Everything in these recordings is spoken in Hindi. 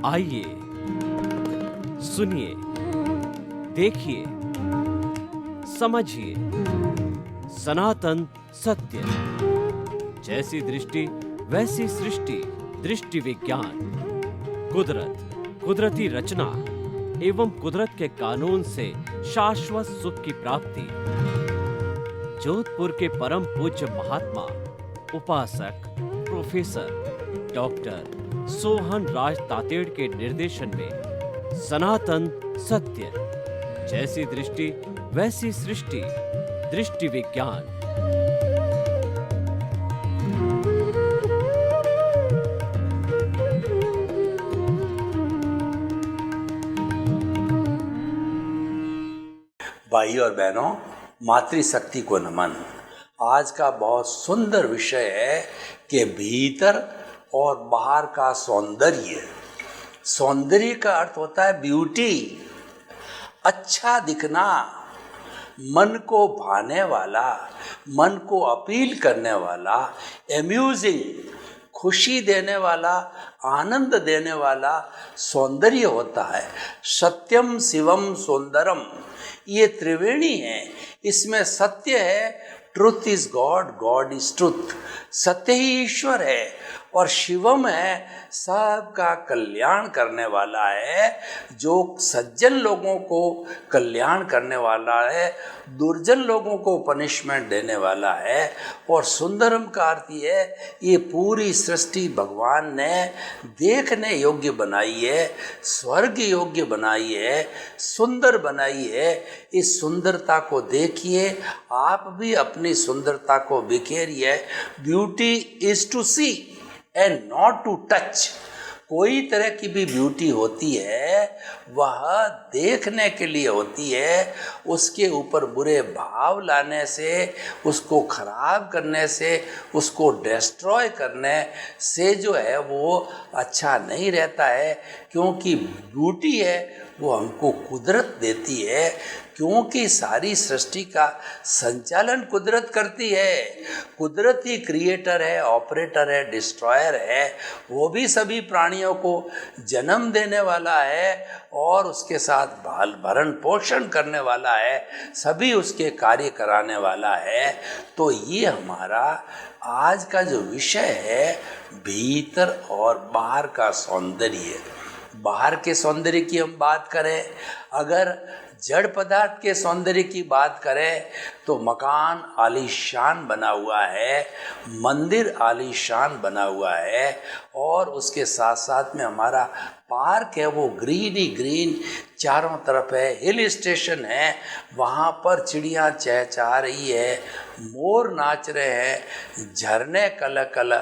आइए, सुनिए, देखिए, समझिए सनातन सत्य। जैसी दृष्टि वैसी सृष्टि, दृष्टि विज्ञान। कुदरत, कुदरती रचना एवं कुदरत के कानून से शाश्वत सुख की प्राप्ति। जोधपुर के परम पूज्य महात्मा उपासक प्रोफेसर डॉक्टर सोहन राज तातेड़ के निर्देशन में सनातन सत्य। जैसी दृष्टि वैसी सृष्टि, दृष्टि विज्ञान। भाई और बहनों, मातृशक्ति को नमन। आज का बहुत सुंदर विषय है कि भीतर और बाहर का सौंदर्य। सौंदर्य का अर्थ होता है ब्यूटी, अच्छा दिखना, मन को भाने वाला, मन को अपील करने वाला, एम्यूजिंग, खुशी देने वाला, आनंद देने वाला सौंदर्य होता है। सत्यम शिवम सुंदरम, ये त्रिवेणी है। इसमें सत्य है, truth is God, God is truth. सत्य ही ईश्वर है और शिवम है, सबका कल्याण करने वाला है, जो सज्जन लोगों को कल्याण करने वाला है, दुर्जन लोगों को पनिशमेंट देने वाला है। और सुंदरम का अर्थ है ये पूरी सृष्टि भगवान ने देखने योग्य बनाई है, स्वर्ग योग्य बनाई है, सुंदर बनाई है। इस सुंदरता को देखिए, आप भी अपनी सुंदरता को बिखेरिए। Beauty is to see and not to touch. कोई तरह की भी ब्यूटी होती है वह देखने के लिए होती है। उसके ऊपर बुरे भाव लाने से, उसको खराब करने से, उसको डिस्ट्रॉय करने से जो है वो अच्छा नहीं रहता है। क्योंकि ब्यूटी है वो हमको कुदरत देती है, क्योंकि सारी सृष्टि का संचालन कुदरत करती है। कुदरत ही क्रिएटर है, ऑपरेटर है, डिस्ट्रॉयर है। वो भी सभी प्राणियों को जन्म देने वाला है और उसके साथ भरण पोषण करने वाला है, सभी उसके कार्य कराने वाला है। तो ये हमारा आज का जो विषय है, भीतर और बाहर का सौंदर्य। बाहर के सौंदर्य की हम बात करें, अगर जड़ पदार्थ के सौंदर्य की बात करें तो मकान आलीशान बना हुआ है, मंदिर आलीशान बना हुआ है, और उसके साथ साथ में हमारा पार्क है वो ग्रीन ही ग्रीन चारों तरफ है। हिल स्टेशन है, वहाँ पर चिड़ियाँ चहचहा रही है, मोर नाच रहे हैं, झरने कल कल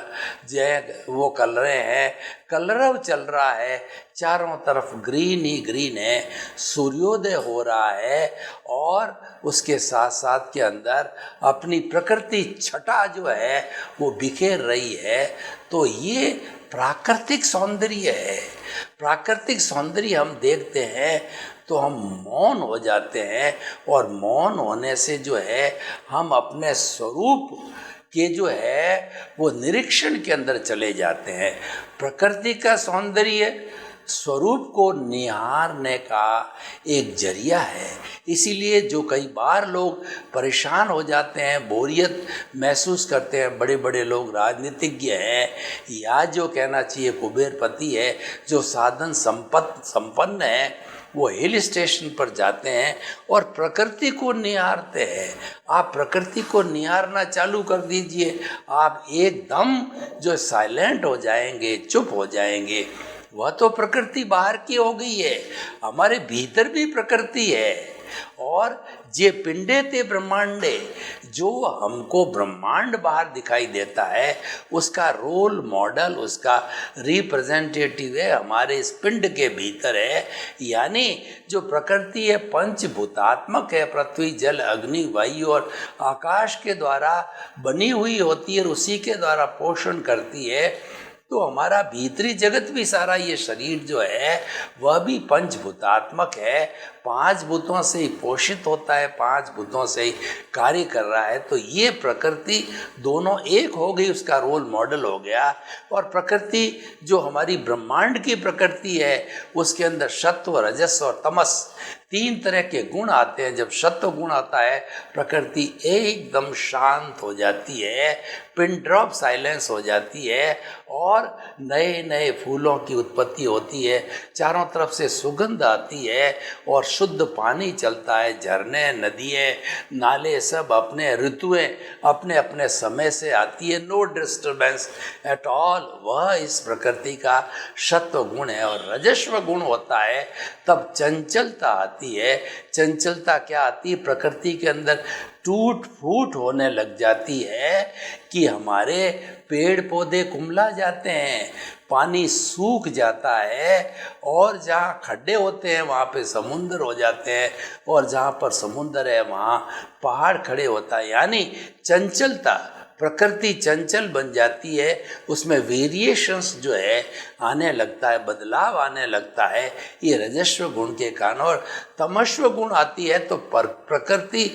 जय वो कल रहे हैं, कलरव चल रहा है, चारों तरफ ग्रीन ही ग्रीन है, सूर्योदय हो रहा है और उसके साथ साथ के अंदर अपनी प्रकृति छटा जो है वो बिखेर रही है। तो ये प्राकृतिक सौंदर्य है। प्राकृतिक सौंदर्य हम देखते हैं तो हम मौन हो जाते हैं, और मौन होने से जो है हम अपने स्वरूप के जो है वो निरीक्षण के अंदर चले जाते हैं। प्रकृति का सौंदर्य स्वरूप को निहारने का एक जरिया है। इसीलिए जो कई बार लोग परेशान हो जाते हैं, बोरियत महसूस करते हैं, बड़े बड़े लोग राजनीतिज्ञ हैं या जो कहना चाहिए कुबेरपति है, जो साधन संपन्न है, वो हिल स्टेशन पर जाते हैं और प्रकृति को निहारते हैं। आप प्रकृति को निहारना चालू कर दीजिए, आप एकदम जो साइलेंट हो जाएंगे, चुप हो जाएंगे। वह तो प्रकृति बाहर की हो गई है, हमारे भीतर भी प्रकृति है। और जे पिंडे ते ब्रह्मांडे, जो हमको ब्रह्मांड बाहर दिखाई देता है, उसका रोल मॉडल, उसका रिप्रेजेंटेटिव है हमारे इस पिंड के भीतर है। यानी जो प्रकृति है पंचभूतात्मक है, पृथ्वी जल अग्नि वायु और आकाश के द्वारा बनी हुई होती है और उसी के द्वारा पोषण करती है। तो हमारा भीतरी जगत भी सारा ये शरीर जो है वह भी पंचभूतात्मक है, 5 भूतों से ही पोषित होता है, 5 भूतों से ही कार्य कर रहा है। तो ये प्रकृति दोनों एक हो गई, उसका रोल मॉडल हो गया। और प्रकृति जो हमारी ब्रह्मांड की प्रकृति है उसके अंदर सत्व, रजस और तमस 3 तरह के गुण आते हैं। जब सत्व गुण आता है प्रकृति एकदम शांत हो जाती है, पिन ड्रॉप साइलेंस हो जाती है और नए नए फूलों की उत्पत्ति होती है, चारों तरफ से सुगंध आती है और शुद्ध पानी चलता है, झरने, नदियाँ, नाले सब अपने ऋतुएं अपने अपने समय से आती है, नो डिस्टर्बेंस एट ऑल। वह इस प्रकृति का सत्व गुण है। और रजस्व गुण होता है तब चंचलता आती है। चंचलता क्या आती है? प्रकृति के अंदर टूट फूट होने लग जाती है कि हमारे पेड़ पौधे कुम्हला जाते हैं, पानी सूख जाता है और जहाँ खड्डे होते हैं वहाँ पे समुद्र हो जाते हैं और जहाँ पर समुद्र है वहाँ पहाड़ खड़े होता है। यानी चंचलता, प्रकृति चंचल बन जाती है, उसमें वेरिएशंस जो है आने लगता है, बदलाव आने लगता है, ये रजस्व गुण के कारण। और तमस्व गुण आती है तो प्रकृति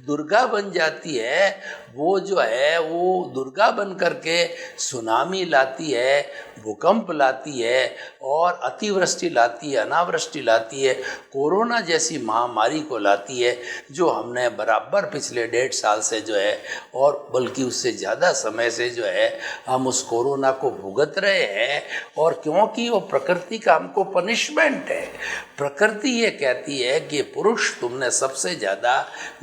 दुर्गा बन जाती है। वो जो है वो दुर्गा बन करके सुनामी लाती है, भूकंप लाती है और अतिवृष्टि लाती है, अनावृष्टि लाती है, कोरोना जैसी महामारी को लाती है जो हमने बराबर पिछले 1.5 साल से जो है और बल्कि उससे ज़्यादा समय से जो है हम उस कोरोना को भुगत रहे हैं। और क्योंकि वो प्रकृति का हमको पनिशमेंट है। प्रकृति ये कहती है कि पुरुष तुमने सबसे ज़्यादा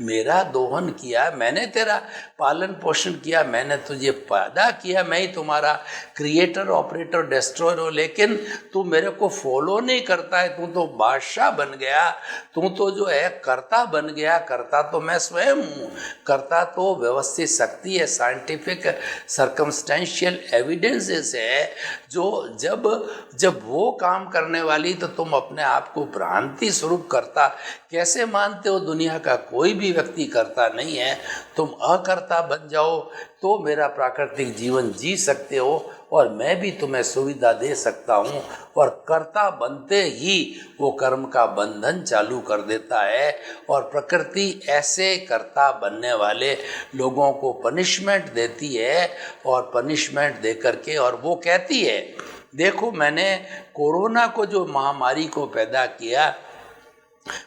मेरा दोहन किया, मैंने तेरा पालन पोषण किया, मैंने तुझे पैदा किया, मैं ही तुम्हारा क्रिएटर, ऑपरेटर, डिस्ट्रॉयर हूँ, लेकिन तू मेरे को फॉलो नहीं करता है। तू तो बादशाह बन गया, तू तो जो है कर्ता बन गया। कर्ता तो मैं स्वयं हूँ, कर्ता तो व्यवस्थित शक्ति है, साइंटिफिक सर्कमस्टेंशियल एविडेंसेस है जो जब वो काम करने वाली तो तुम अपने आप को भ्रांति स्वरूप करता कैसे मानते हो? दुनिया का कोई भी व्यक्ति करता नहीं है। तुम अकर्ता बन जाओ तो मेरा प्राकृतिक जीवन जी सकते हो और मैं भी तुम्हें सुविधा दे सकता हूँ। और कर्ता बनते ही वो कर्म का बंधन चालू कर देता है और प्रकृति ऐसे कर्ता बनने वाले लोगों को पनिशमेंट देती है और पनिशमेंट दे करके और वो कहती है, देखो मैंने कोरोना को जो महामारी को पैदा किया,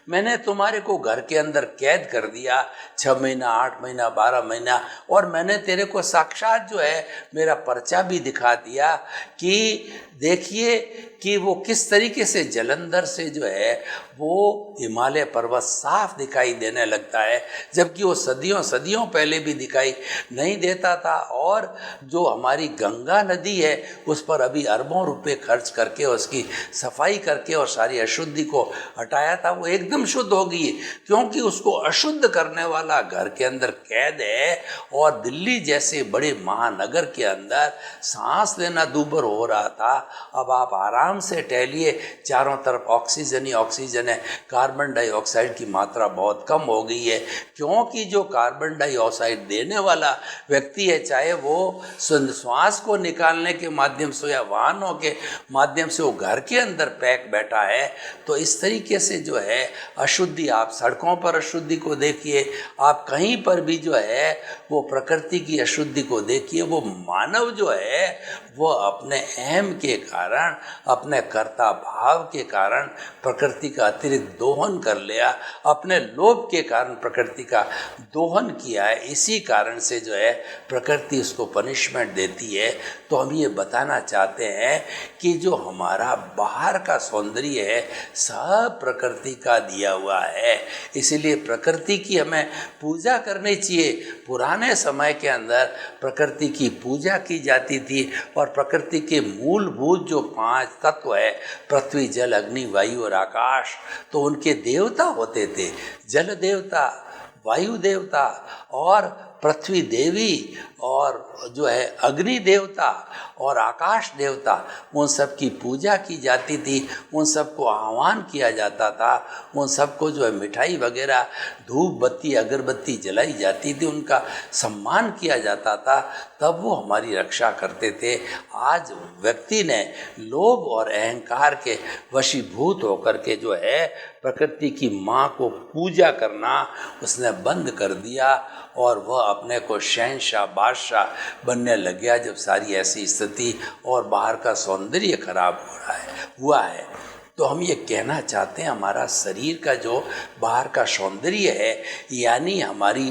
मैंने तुम्हारे को घर के अंदर कैद कर दिया 6 महीना, 8 महीना, 12 महीना, और मैंने तेरे को साक्षात जो है मेरा पर्चा भी दिखा दिया कि देखिए कि वो किस तरीके से जलंधर से जो है वो हिमालय पर्वत साफ दिखाई देने लगता है, जबकि वो सदियों सदियों पहले भी दिखाई नहीं देता था। और जो हमारी गंगा नदी है उस पर अभी अरबों रुपए खर्च करके उसकी सफाई करके और सारी अशुद्धि को हटाया था, वो एकदम शुद्ध हो गई है, क्योंकि उसको अशुद्ध करने वाला घर के अंदर कैद है। और दिल्ली जैसे बड़े महानगर के अंदर सांस लेना दूभर हो रहा था, अब आप आराम से टहलिए, चारों तरफ ऑक्सीजन ही ऑक्सीजन है, कार्बन डाइऑक्साइड की मात्रा बहुत कम हो गई है, क्योंकि जो कार्बन डाइऑक्साइड देने वाला व्यक्ति है, चाहे वो श्वास को निकालने के माध्यम से या वाहनों के माध्यम से वो घर के अंदर पैक बैठा है। तो इस तरीके से जो है अशुद्धि, आप सड़कों पर अशुद्धि को देखिए, आप कहीं पर भी जो है वो प्रकृति की अशुद्धि को देखिए। वो मानव जो है वो अपने अहम के कारण, अपने कर्ता भाव के कारण प्रकृति का अतिरिक्त दोहन कर लिया, अपने लोभ के कारण प्रकृति का दोहन किया है। इसी कारण से जो है प्रकृति उसको पनिशमेंट देती है। तो हम ये बताना चाहते हैं कि जो हमारा बाहर का सौंदर्य है सब प्रकृति का दिया हुआ है, इसलिए प्रकृति की हमें पूजा करनी चाहिए। पुराने समय के अंदर प्रकृति की पूजा की जाती थी और प्रकृति के मूलभूत जो 5 तत्व है, पृथ्वी, जल, अग्नि, वायु और आकाश, तो उनके देवता होते थे, जल देवता, वायु देवता और पृथ्वी देवी और जो है अग्नि देवता और आकाश देवता, उन सब की पूजा की जाती थी, उन सबको आह्वान किया जाता था, उन सबको जो है मिठाई वगैरह धूप बत्ती अगरबत्ती जलाई जाती थी, उनका सम्मान किया जाता था, तब वो हमारी रक्षा करते थे। आज व्यक्ति ने लोभ और अहंकार के वशीभूत होकर के जो है प्रकृति की माँ को पूजा करना उसने बंद कर दिया और वह अपने को शहंशाह बादशाह बनने लग गया। जब सारी ऐसी स्थिति और बाहर का सौंदर्य खराब हुआ है तो हम ये कहना चाहते हैं, हमारा शरीर का जो बाहर का सौंदर्य है, यानी हमारी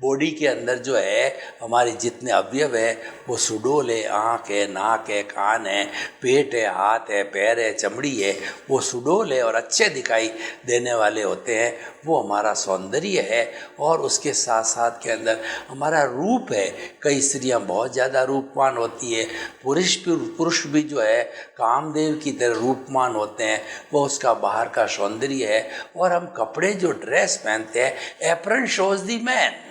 बॉडी के अंदर जो है हमारे जितने अवयव है वो सुडौल है, आँख है, नाक है, कान है, पेट है, हाथ है, पैर है, चमड़ी है, वो सुडौल है और अच्छे दिखाई देने वाले होते हैं, वो हमारा सौंदर्य है। और उसके साथ साथ के अंदर हमारा रूप है। कई स्त्रियां बहुत ज़्यादा रूपवान होती है, पुरुष भी जो है कामदेव की तरह रूपवान होते हैं, वो उसका बाहर का सौंदर्य है। और हम कपड़े जो ड्रेस पहनते हैं, एप्रन शोज दी मैन,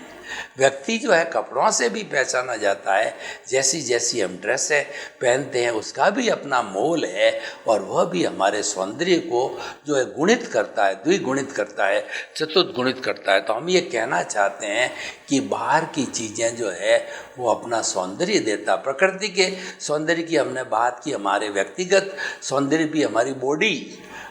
व्यक्ति जो है कपड़ों से भी पहचाना जाता है। जैसी जैसी हम ड्रेसें पहनते हैं उसका भी अपना मोल है और वह भी हमारे सौंदर्य को जो है गुणित करता है, द्विगुणित करता है, चतुर्गुणित करता है। तो हम ये कहना चाहते हैं कि बाहर की चीज़ें जो है वो अपना सौंदर्य देता। प्रकृति के सौंदर्य की हमने बात की, हमारे व्यक्तिगत सौंदर्य भी,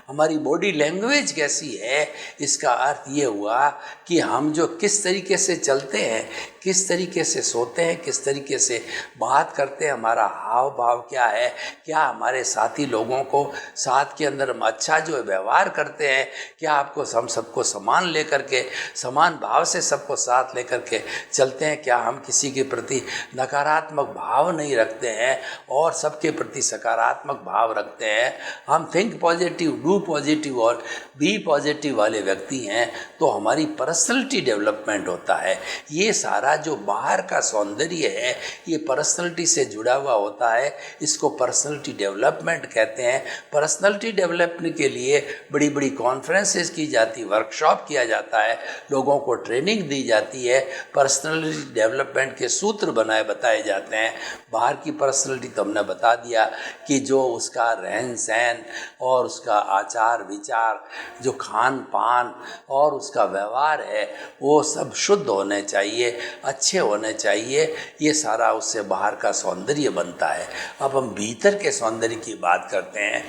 हमारी बॉडी लैंग्वेज कैसी है, इसका अर्थ ये हुआ कि हम जो किस तरीके से चलते हैं, किस तरीके से सोते हैं, किस तरीके से बात करते हैं, हमारा हाव भाव क्या है, क्या हमारे साथी लोगों को साथ के अंदर हम अच्छा जो है व्यवहार करते हैं, क्या आपको हम सबको समान लेकर के समान भाव से सबको साथ लेकर के चलते हैं, क्या हम किसी के प्रति नकारात्मक भाव नहीं रखते हैं और सबके प्रति सकारात्मक भाव रखते हैं। हम थिंक पॉजिटिव, डू पॉजिटिव और बी पॉजिटिव वाले व्यक्ति हैं, तो हमारी पर्सनैलिटी डेवलपमेंट होता है। ये सारा जो बाहर का सौंदर्य है ये पर्सनैलिटी से जुड़ा हुआ होता है, इसको पर्सनैलिटी डेवलपमेंट कहते हैं। पर्सनैलिटी डेवलपमेंट के लिए बड़ी बड़ी कॉन्फ्रेंसेस की जाती, वर्कशॉप किया जाता है, लोगों को ट्रेनिंग दी जाती है, पर्सनैलिटी डेवलपमेंट के सूत्र बताए जाते हैं। बाहर की पर्सनैलिटी तो हमने बता दिया कि जो उसका रहन सहन और उसका आचार विचार, जो खान पान और उसका व्यवहार है, वो सब शुद्ध होने चाहिए, अच्छे होने चाहिए। ये सारा उससे बाहर का सौंदर्य बनता है। अब हम भीतर के सौंदर्य की बात करते हैं,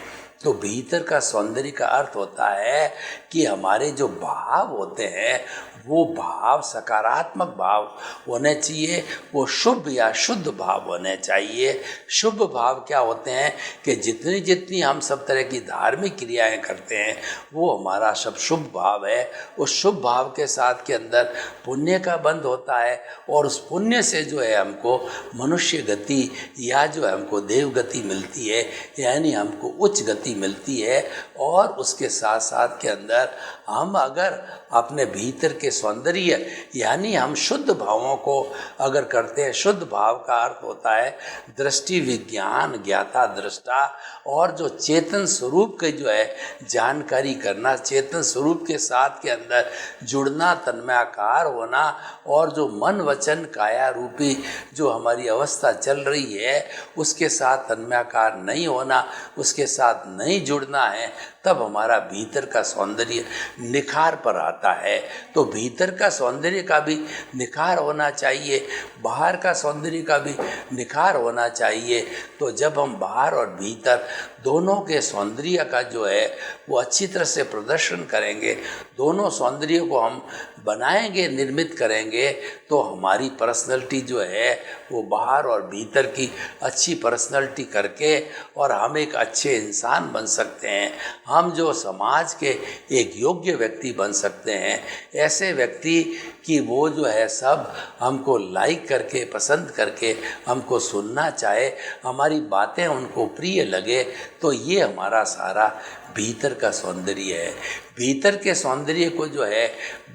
तो भीतर का सौंदर्य का अर्थ होता है कि हमारे जो भाव होते हैं वो भाव सकारात्मक भाव होने चाहिए, वो शुभ या शुद्ध भाव होने चाहिए। शुभ भाव क्या होते हैं कि जितनी जितनी हम सब तरह की धार्मिक क्रियाएं करते हैं वो हमारा सब शुभ भाव है। उस शुभ भाव के साथ के अंदर पुण्य का बंध होता है और उस पुण्य से जो है हमको मनुष्य गति या जो है हमको देव गति मिलती है, यानी हमको उच्च गति मिलती है। और उसके साथ साथ के अंदर हम अगर अपने भीतर के सौंदर्य यानी हम शुद्ध भावों को अगर करते हैं, शुद्ध भाव का अर्थ होता है दृष्टि विज्ञान ज्ञाता दृष्टा, और जो चेतन स्वरूप के जो है जानकारी करना, चेतन स्वरूप के साथ के अंदर जुड़ना, तन्मयाकार होना, और जो मन वचन काया रूपी जो हमारी अवस्था चल रही है उसके साथ तन्मयाकार नहीं होना, उसके साथ नहीं जुड़ना है, तब हमारा भीतर का सौंदर्य निखार पर आता है। तो भीतर का सौंदर्य का भी निखार होना चाहिए, बाहर का सौंदर्य का भी निखार होना चाहिए। तो जब हम बाहर और भीतर दोनों के सौंदर्य का जो है वो अच्छी तरह से प्रदर्शन करेंगे, दोनों सौंदर्य को हम बनाएंगे, निर्मित करेंगे, तो हमारी पर्सनैलिटी जो है वो बाहर और भीतर की अच्छी पर्सनैलिटी करके और हम एक अच्छे इंसान बन सकते हैं। हम जो समाज के एक योग्य व्यक्ति बन सकते हैं, ऐसे व्यक्ति कि वो जो है सब हमको लाइक करके, पसंद करके हमको सुनना चाहे, हमारी बातें उनको प्रिय लगे। तो ये हमारा सारा भीतर का सौंदर्य है। भीतर के सौंदर्य को जो है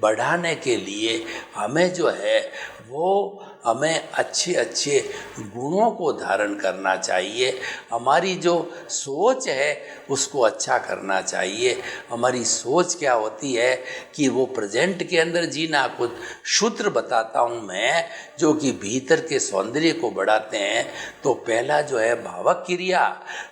बढ़ाने के लिए हमें जो है वो हमें अच्छे अच्छे गुणों को धारण करना चाहिए। हमारी जो सोच है उसको अच्छा करना चाहिए। हमारी सोच क्या होती है कि वो प्रेजेंट के अंदर जीना। कुछ सूत्र बताता हूँ मैं जो कि भीतर के सौंदर्य को बढ़ाते हैं। तो पहला जो है भावक क्रिया।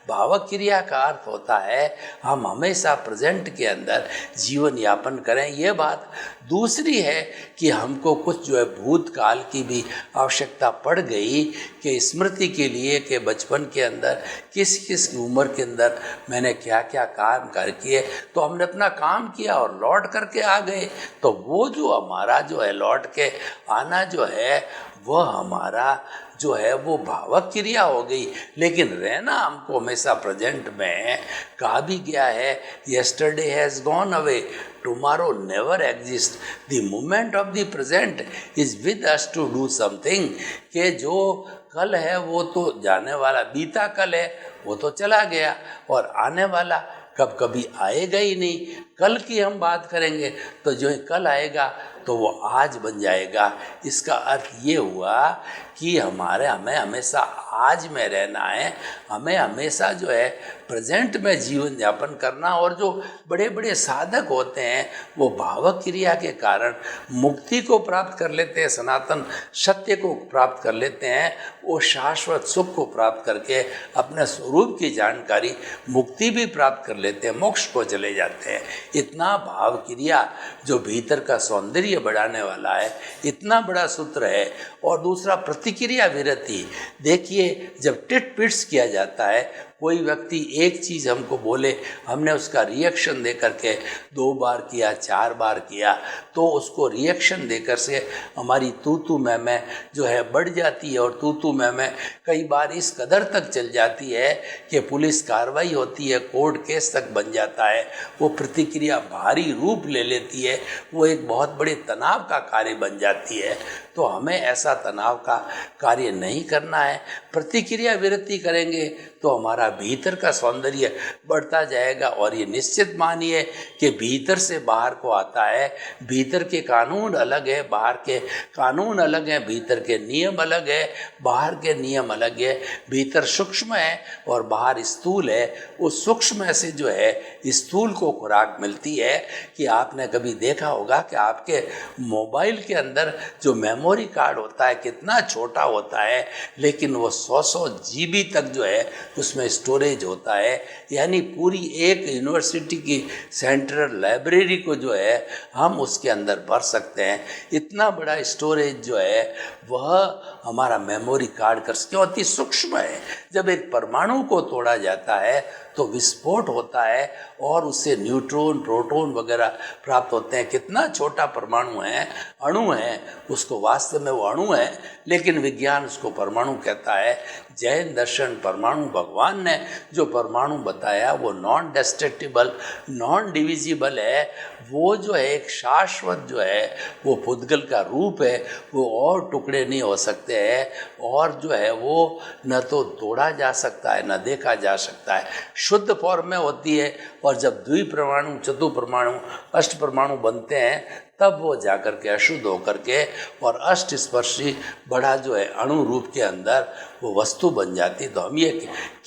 भावक क्रिया का अर्थ होता है हम हमेशा प्रेजेंट के अंदर जीवन यापन करें, ये बात। दूसरी है कि हमको कुछ जो है भूतकाल की भी आवश्यकता पड़ गई कि स्मृति के लिए कि बचपन के अंदर किस किस उम्र के अंदर मैंने क्या क्या काम कर किए, तो हमने अपना काम किया और लौट करके आ गए। तो वो जो हमारा जो है लौट के आना जो है वह हमारा जो है वो भावक क्रिया हो गई। लेकिन रहना हमको हमेशा प्रेजेंट में। कहा भी गया है yesterday has gone away, tomorrow never exist, the moment of the present is with us to do something. कि जो कल है वो तो जाने वाला, बीता कल है वो तो चला गया, और आने वाला कब कभी आएगा ही नहीं। कल की हम बात करेंगे तो जो कल आएगा तो वो आज बन जाएगा। इसका अर्थ ये हुआ कि हमें हमेशा आज में रहना है, हमें हमेशा जो है प्रेजेंट में जीवन यापन करना। और जो बड़े बड़े साधक होते हैं वो भावक क्रिया के कारण मुक्ति को प्राप्त कर लेते हैं, सनातन सत्य को प्राप्त कर लेते हैं, वो शाश्वत सुख को प्राप्त करके अपने स्वरूप की जानकारी, मुक्ति भी प्राप्त कर लेते हैं, मोक्ष को चले जाते हैं। इतना भाव क्रिया जो भीतर का सौंदर्य बढ़ाने वाला है, इतना बड़ा सूत्र है। और दूसरा प्रतिक्रिया विरति। देखिए जब टिट पिट्स किया जाता है, कोई व्यक्ति एक चीज़ हमको बोले, हमने उसका रिएक्शन दे करके 2 बार किया, 4 बार किया, तो उसको रिएक्शन देकर से हमारी तू मैं जो है बढ़ जाती है। और तू मैं कई बार इस कदर तक चल जाती है कि पुलिस कार्रवाई होती है, कोर्ट केस तक बन जाता है। वो प्रतिक्रिया भारी रूप ले लेती है, वो एक बहुत बड़े तनाव का कार्य बन जाती है। तो हमें ऐसा तनाव का कार्य नहीं करना है। प्रतिक्रिया विरति करेंगे तो हमारा भीतर का सौंदर्य बढ़ता जाएगा। और ये निश्चित मानिए कि भीतर से बाहर को आता है। भीतर के कानून अलग है, बाहर के कानून अलग हैं, भीतर के नियम अलग है, बाहर के नियम अलग है। भीतर सूक्ष्म है और बाहर स्थूल है। उस सूक्ष्म से जो है स्थूल को खुराक मिलती है। कि आपने कभी देखा होगा कि आपके मोबाइल के अंदर जो मेमोरी कार्ड होता है कितना छोटा होता है, लेकिन वो 100 GB तक जो है उसमें स्टोरेज होता है। यानी पूरी एक यूनिवर्सिटी की सेंट्रल लाइब्रेरी को जो है हम उसके अंदर भर सकते हैं। इतना बड़ा स्टोरेज जो है वह हमारा मेमोरी कार्ड क्यों अति सूक्ष्म है। जब एक परमाणु को तोड़ा जाता है तो विस्फोट होता है और उससे न्यूट्रॉन, प्रोटॉन वगैरह प्राप्त होते हैं। कितना छोटा परमाणु है, अणु है, उसको वास्तव में वो अणु है, लेकिन विज्ञान उसको परमाणु कहता है। जैन दर्शन परमाणु, भगवान ने जो परमाणु बताया वो नॉन डिस्ट्रक्टिबल, नॉन डिविजिबल है। वो जो है एक शाश्वत जो है वो पुद्गल का रूप है, वो और टुकड़े नहीं हो सकते हैं, और जो है वो न तो तोड़ा जा सकता है न देखा जा सकता है, शुद्ध फॉर्म में होती है। और जब द्विपरमाणु, चतुर्परमाणु, अष्ट परमाणु बनते हैं तब वो जाकर के अशुद्ध होकर के और अष्ट स्पर्शी बड़ा जो है अणु रूप के अंदर वो वस्तु बन जाती। तो हम ये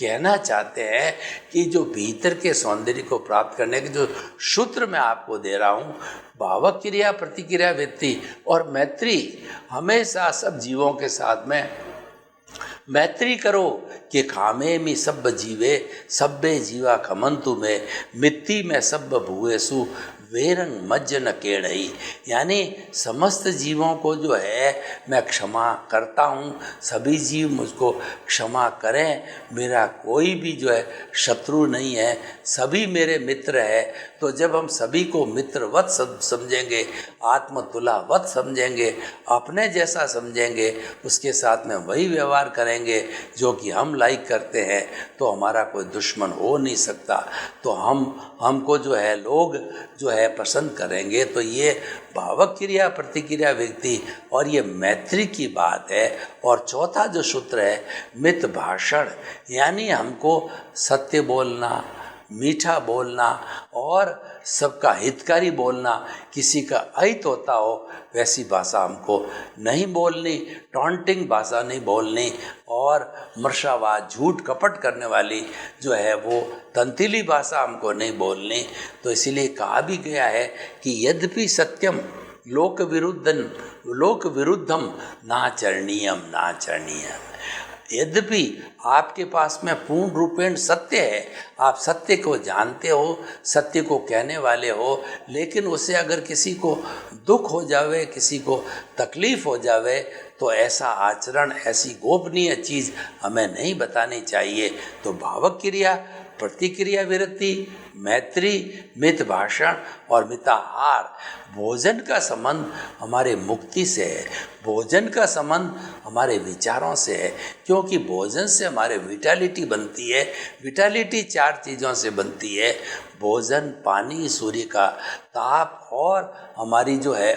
कहना चाहते हैं कि जो भीतर के सौंदर्य को प्राप्त करने के जो सूत्र मैं आपको दे रहा हूँ, भावक क्रिया, प्रतिक्रिया वृत्ति और मैत्री, हमेशा सब जीवों के साथ में मैत्री करो कि खामे में सब जीवे, सब्बे जीवा खमंतु में, मिट्टी में सब भुएसु वेरंग मज्जन केड़ई। यानी समस्त जीवों को जो है मैं क्षमा करता हूँ, सभी जीव मुझको क्षमा करें। मेरा कोई भी जो है शत्रु नहीं है, सभी मेरे मित्र है। तो जब हम सभी को मित्रवत समझेंगे, आत्मतुलावत समझेंगे, अपने जैसा समझेंगे, उसके साथ में वही व्यवहार करेंगे जो कि हम लाइक करते हैं, तो हमारा कोई दुश्मन हो नहीं सकता। तो हमको जो है लोग जो है पसंद करेंगे। तो ये भावक क्रिया, प्रतिक्रिया व्यक्ति और ये मैत्री की बात है। और चौथा जो सूत्र है मित भाषण, यानी हमको सत्य बोलना, मीठा बोलना और सबका हितकारी बोलना, किसी का अहित होता हो वैसी भाषा हमको नहीं बोलनी, टॉन्टिंग भाषा नहीं बोलनी और मर्शावाद झूठ कपट करने वाली जो है वो तंतीली भाषा हमको नहीं बोलनी। तो इसीलिए कहा भी गया है कि यद्यपि सत्यम लोक विरुद्धम नाचरणीयम। यद्यपि आपके पास में पूर्ण रूपेण सत्य है, आप सत्य को जानते हो, सत्य को कहने वाले हो, लेकिन उससे अगर किसी को दुख हो जावे, किसी को तकलीफ हो जावे, तो ऐसा आचरण, ऐसी गोपनीय चीज़ हमें नहीं बतानी चाहिए। तो भावक क्रिया, प्रतिक्रिया विरति, मैत्री, मित भाषण और मिताहार, भोजन का संबंध हमारे मुक्ति से है, भोजन का संबंध हमारे विचारों से है, क्योंकि भोजन से हमारे विटालिटी बनती है। विटालिटी 4 चीज़ों से बनती है, भोजन, पानी, सूर्य का ताप और हमारी जो है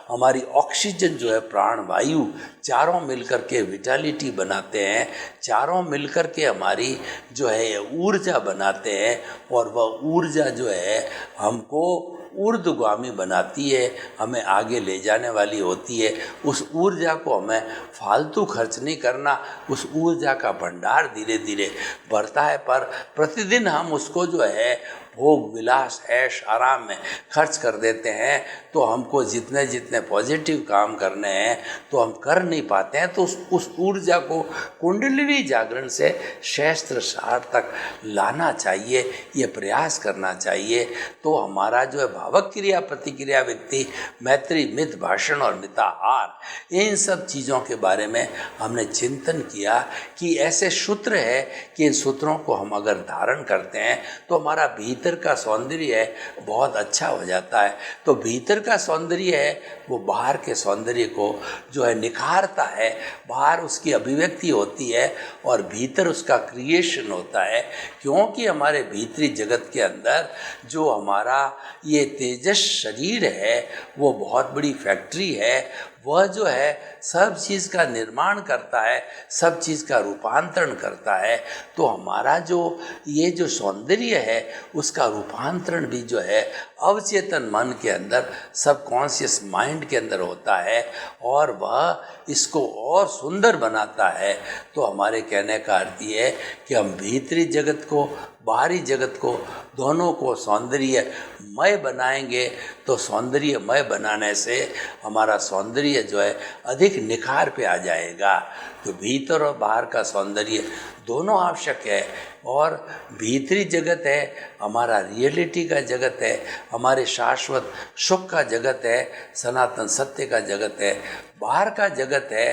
हमारी ऑक्सीजन जो है प्राण वायु, चारों मिलकर के विटालिटी बनाते हैं, चारों मिलकर के हमारी जो है ऊर्जा बनाते हैं और वह ऊर्जा जो है हमको ऊर्ध्वगामी बनाती है, हमें आगे ले जाने वाली होती है। उस ऊर्जा को हमें फालतू खर्च नहीं करना, उस ऊर्जा का भंडार धीरे धीरे बढ़ता है, पर प्रतिदिन हम उसको जो है भोग विलास ऐश आराम में खर्च कर देते हैं। तो हमको जितने जितने पॉजिटिव काम करने हैं तो हम कर नहीं पाते हैं। तो उस ऊर्जा को कुंडलिनी जागरण से सहस्त्र सार तक लाना चाहिए, ये प्रयास करना चाहिए। तो हमारा जो है भावक क्रिया, प्रतिक्रिया, व्यक्ति, मैत्री, मित भाषण और मिताहार, इन सब चीज़ों के बारे में हमने चिंतन किया कि ऐसे सूत्र है कि इन सूत्रों को हम अगर धारण करते हैं तो हमारा भीतर का सौंदर्य है बहुत अच्छा हो जाता है। तो भीतर का सौंदर्य है वो बाहर के सौंदर्य को जो है निखारता है, बाहर उसकी अभिव्यक्ति होती है और भीतर उसका क्रिएशन होता है। क्योंकि हमारे भीतरी जगत के अंदर जो हमारा ये तेजस शरीर है वो बहुत बड़ी फैक्ट्री है, वह जो है सब चीज़ का निर्माण करता है, सब चीज़ का रूपांतरण करता है। तो हमारा जो ये जो सौंदर्य है उसका रूपांतरण भी जो है अवचेतन मन के अंदर, सबकॉन्शियस माइंड के अंदर होता है और वह इसको और सुंदर बनाता है। तो हमारे कहने का अर्थ ये है कि हम भीतरी जगत को, बाहरी जगत को, दोनों को सौंदर्यमय बनाएंगे। तो सौंदर्यमय बनाने से हमारा सौंदर्य जो है अधिक निखार पे आ जाएगा। तो भीतर और बाहर का सौंदर्य दोनों आवश्यक है। और भीतरी जगत है हमारा रियलिटी का जगत है, हमारे शाश्वत सुख का जगत है, सनातन सत्य का जगत है। बाहर का जगत है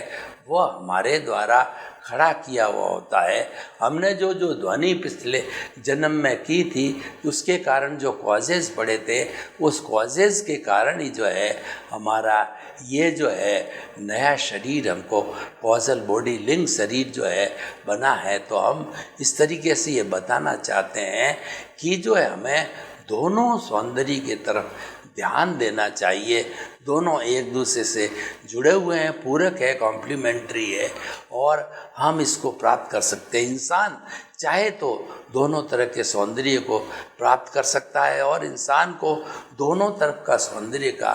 वह हमारे द्वारा खड़ा किया हुआ होता है। हमने जो ध्वनि पिछले जन्म में की थी उसके कारण जो कॉजेज पड़े थे, उस कॉजेज के कारण ही जो है हमारा ये जो है नया शरीर हमको कॉजल बॉडी लिंक शरीर जो है बना है। तो हम इस तरीके से ये बताना चाहते हैं कि जो है हमें दोनों सौंदर्य की तरफ ध्यान देना चाहिए। दोनों एक दूसरे से जुड़े हुए हैं, पूरक है, कॉम्प्लीमेंट्री है और हम इसको प्राप्त कर सकते हैं। इंसान चाहे तो दोनों तरह के सौंदर्य को प्राप्त कर सकता है और इंसान को दोनों तरफ का सौंदर्य का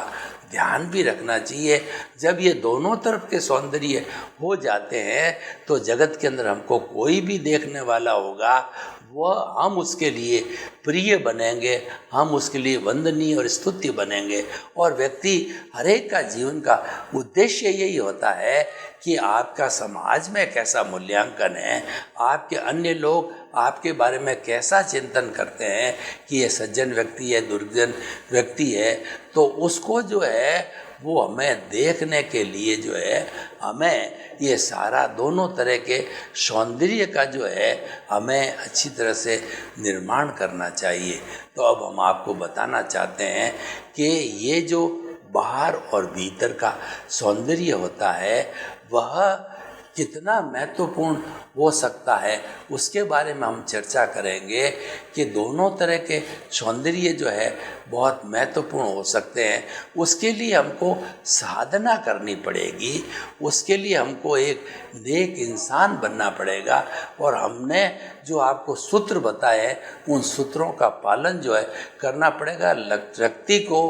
ध्यान भी रखना चाहिए। जब ये दोनों तरफ के सौंदर्य हो जाते हैं तो जगत के अंदर हमको कोई भी देखने वाला होगा वह हम उसके लिए प्रिय बनेंगे, हम उसके लिए वंदनीय और स्तुत्य बनेंगे। और व्यक्ति हर एक का जीवन का उद्देश्य यही होता है कि आपका समाज में कैसा मूल्यांकन है, आपके अन्य लोग आपके बारे में कैसा चिंतन करते हैं कि ये सज्जन व्यक्ति है, दुर्जन व्यक्ति है। तो उसको जो है वो हमें देखने के लिए जो है हमें ये सारा दोनों तरह के सौंदर्य का जो है हमें अच्छी तरह से निर्माण करना चाहिए। तो अब हम आपको बताना चाहते हैं कि ये जो बाहर और भीतर का सौंदर्य होता है वह कितना महत्वपूर्ण हो सकता है, उसके बारे में हम चर्चा करेंगे कि दोनों तरह के सौंदर्य जो है बहुत महत्वपूर्ण हो सकते हैं। उसके लिए हमको साधना करनी पड़ेगी, उसके लिए हमको एक नेक इंसान बनना पड़ेगा। और हमने जो आपको सूत्र बताए हैं, उन सूत्रों का पालन जो है करना पड़ेगा। व्यक्ति को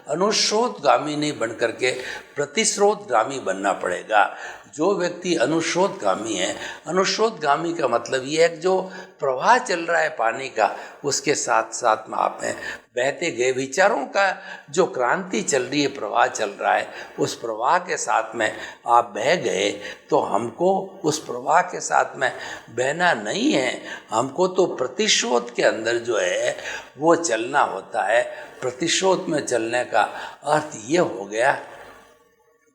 अनुस्रोतगामी नहीं बन करके प्रतिस्रोतगामी बनना पड़ेगा। जो व्यक्ति अनुस्रोतगामी है, अनुस्रोतगामी का मतलब ये है कि जो प्रवाह चल रहा है पानी का, उसके साथ साथ में आप हैं बहते गए। विचारों का जो क्रांति चल रही है, प्रवाह चल रहा है, उस प्रवाह के साथ में आप बह गए। तो हमको उस प्रवाह के साथ में बहना नहीं है, हमको तो प्रतिशोध के अंदर जो है वो चलना होता है। प्रतिशोध में चलने का अर्थ ये हो गया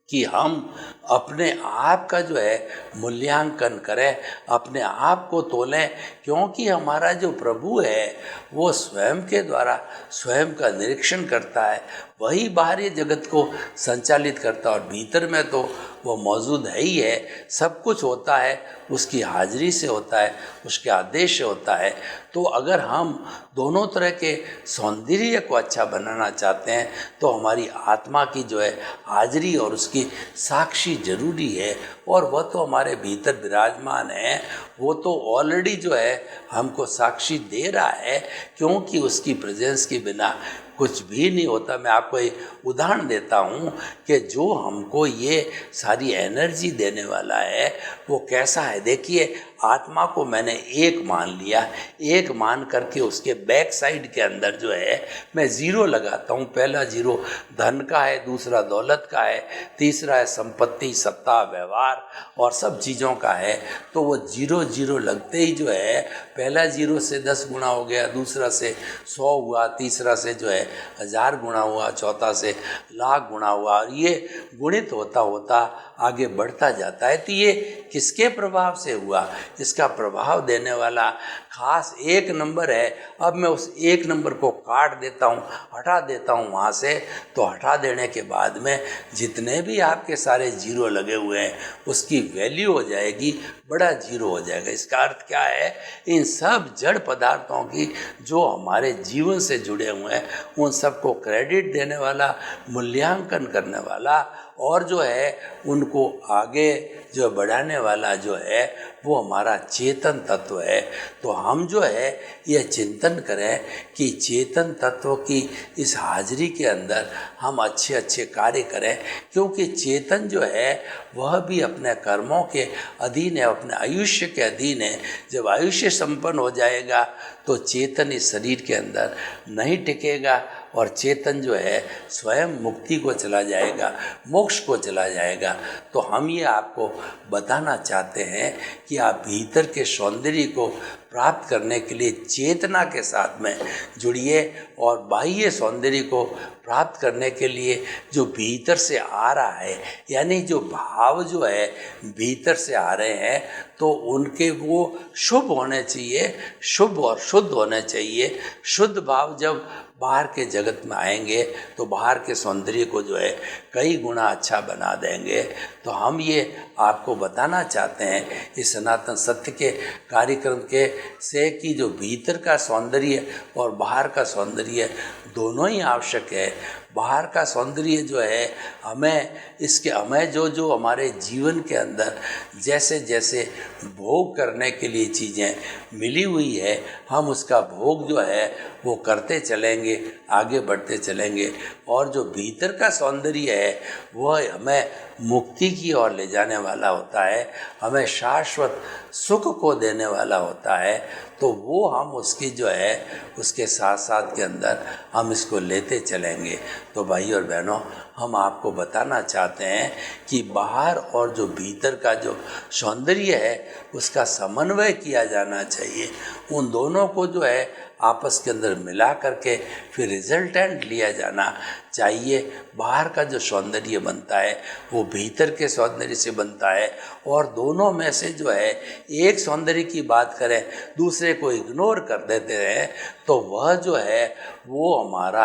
कि हम अपने आप का जो है मूल्यांकन करें, अपने आप को तोलें, क्योंकि हमारा जो प्रभु है वो स्वयं के द्वारा स्वयं का निरीक्षण करता है, वही बाहरी जगत को संचालित करता है। और भीतर में तो वो मौजूद है ही है, सब कुछ होता है उसकी हाजिरी से होता है, उसके आदेश से होता है। तो अगर हम दोनों तरह के सौंदर्य को अच्छा बनाना चाहते हैं तो हमारी आत्मा की जो है हाजिरी और उसकी साक्षी जरूरी है। और वह तो हमारे भीतर विराजमान है, वो तो ऑलरेडी जो है हमको साक्षी दे रहा है, क्योंकि उसकी प्रेजेंस के बिना कुछ भी नहीं होता। मैं आपको एक उदाहरण देता हूँ कि जो हमको ये सारी एनर्जी देने वाला है वो कैसा है। देखिए, आत्मा को मैंने एक मान लिया, एक मान करके उसके बैक साइड के अंदर जो है मैं ज़ीरो लगाता हूँ। पहला ज़ीरो धन का है, दूसरा दौलत का है, तीसरा है संपत्ति, सत्ता, व्यवहार और सब चीज़ों का है। तो वो जीरो जीरो लगते ही जो है पहला जीरो से 10 गुना हो गया, दूसरा से 100 हुआ, तीसरा से जो है 1000 गुना हुआ, चौथा से लाख गुना हुआ, और ये गुणित होता होता आगे बढ़ता जाता है। तो ये किसके प्रभाव से हुआ? इसका प्रभाव देने वाला खास एक नंबर है। अब मैं उस एक नंबर को काट देता हूँ, हटा देता हूँ वहाँ से। तो हटा देने के बाद में जितने भी आपके सारे जीरो लगे हुए हैं उसकी वैल्यू हो जाएगी, बड़ा जीरो हो जाएगा। इसका अर्थ क्या है? इन सब जड़ पदार्थों की जो हमारे जीवन से जुड़े हुए हैं उन सबको क्रेडिट देने वाला, मूल्यांकन करने वाला और जो है उनको आगे जो बढ़ाने वाला जो है वो हमारा चेतन तत्व है। तो हम जो है यह चिंतन करें कि चेतन तत्व की इस हाजिरी के अंदर हम अच्छे अच्छे कार्य करें, क्योंकि चेतन जो है वह भी अपने कर्मों के अधीन है, अपने आयुष्य के अधीन है। जब आयुष्य संपन्न हो जाएगा तो चेतन इस शरीर के अंदर नहीं टिकेगा और चेतन जो है स्वयं मुक्ति को चला जाएगा, मोक्ष को चला जाएगा। तो हम ये आपको बताना चाहते हैं कि आप भीतर के सौंदर्य को प्राप्त करने के लिए चेतना के साथ में जुड़िए और बाह्य सौंदर्य को प्राप्त करने के लिए जो भीतर से आ रहा है, यानी जो भाव जो है भीतर से आ रहे हैं, तो उनके वो शुभ होने चाहिए, शुभ और शुद्ध होने चाहिए। शुद्ध भाव जब बाहर के जगत में आएंगे तो बाहर के सौंदर्य को जो है कई गुना अच्छा बना देंगे। तो हम ये आपको बताना चाहते हैं इस सनातन सत्य के कार्यक्रम के से कि जो भीतर का सौंदर्य और बाहर का सौंदर्य दोनों ही आवश्यक है। बाहर का सौंदर्य जो है हमें जो हमारे जीवन के अंदर जैसे जैसे भोग करने के लिए चीज़ें मिली हुई है, हम उसका भोग जो है वो करते चलेंगे, आगे बढ़ते चलेंगे। और जो भीतर का सौंदर्य है वह हमें मुक्ति की ओर ले जाने वाला होता है, हमें शाश्वत सुख को देने वाला होता है। तो वो हम उसकी जो है उसके साथ साथ के अंदर हम इसको लेते चलेंगे। तो भाई और बहनों, हम आपको बताना चाहते हैं कि बाहर और जो भीतर का जो सौंदर्य है उसका समन्वय किया जाना चाहिए। उन दोनों को जो है आपस के अंदर मिला करके फिर रिजल्टेंट लिया जाना चाहिए। बाहर का जो सौंदर्य बनता है वो भीतर के सौंदर्य से बनता है, और दोनों में से जो है एक सौंदर्य की बात करें दूसरे को इग्नोर कर देते हैं तो वह जो है वो हमारा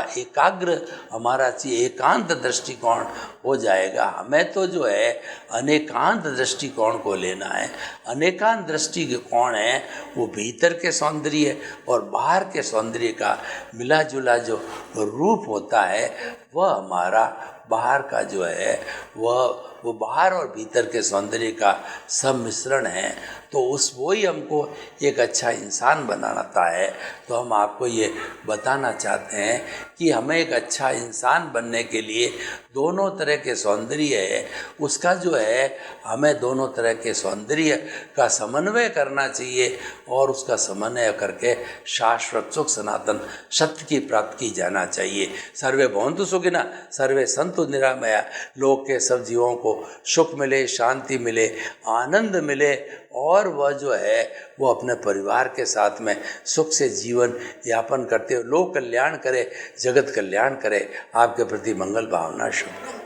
हमारा एकांत दृष्टिकोण हो जाएगा। हमें तो जो है अनेकांत दृष्टिकोण को लेना है। अनेकांत दृष्टिकोण है वो भीतर के सौंदर्य और बाहर के सौंदर्य का मिला जुला जो रूप होता है वह हमारा बाहर का जो है वो बाहर और भीतर के सौंदर्य का सम्मिश्रण है। तो वही हमको एक अच्छा इंसान बनाता है। तो हम आपको ये बताना चाहते हैं कि हमें एक अच्छा इंसान बनने के लिए दोनों तरह के सौंदर्य है उसका जो है हमें दोनों तरह के सौंदर्य का समन्वय करना चाहिए, और उसका समन्वय करके शाश्वत सुख सनातन सत्य की प्राप्ति की जाना चाहिए। सर्वे भवन्तु सुखिनः, सर्वे सन्तु निरामया। लोक के सब जीवों को सुख मिले, शांति मिले, आनंद मिले, और वह जो है वो अपने परिवार के साथ में सुख से जीवन यापन करते हुए लोक कल्याण करे, जगत कल्याण करे। आपके प्रति मंगल भावना शुभ।